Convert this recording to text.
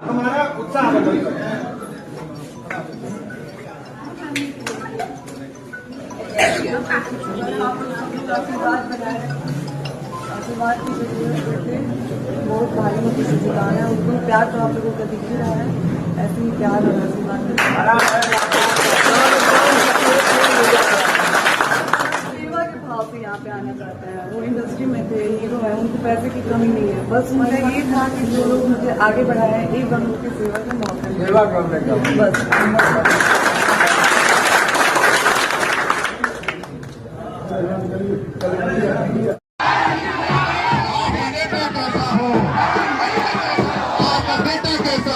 हमारा उत्साह बताइए। आशीर्वाद की जरूरत पड़ती है, बहुत भारी मोटी सी दुकान है, उनको प्यार तो आप लोगों का दिख ही रहा है, ऐसे ही प्यार और आशीर्वाद सेवा के भाव से यहाँ पे आना चाहते हैं। वो इंडस्ट्री में थे, हीरो है, उनको पैसे की कमी नहीं है, बस उनका ये था कि जो लोग मुझे आगे बढ़ाए हैं एक बार उनकी सेवा का मौका बस। बेटा कैसा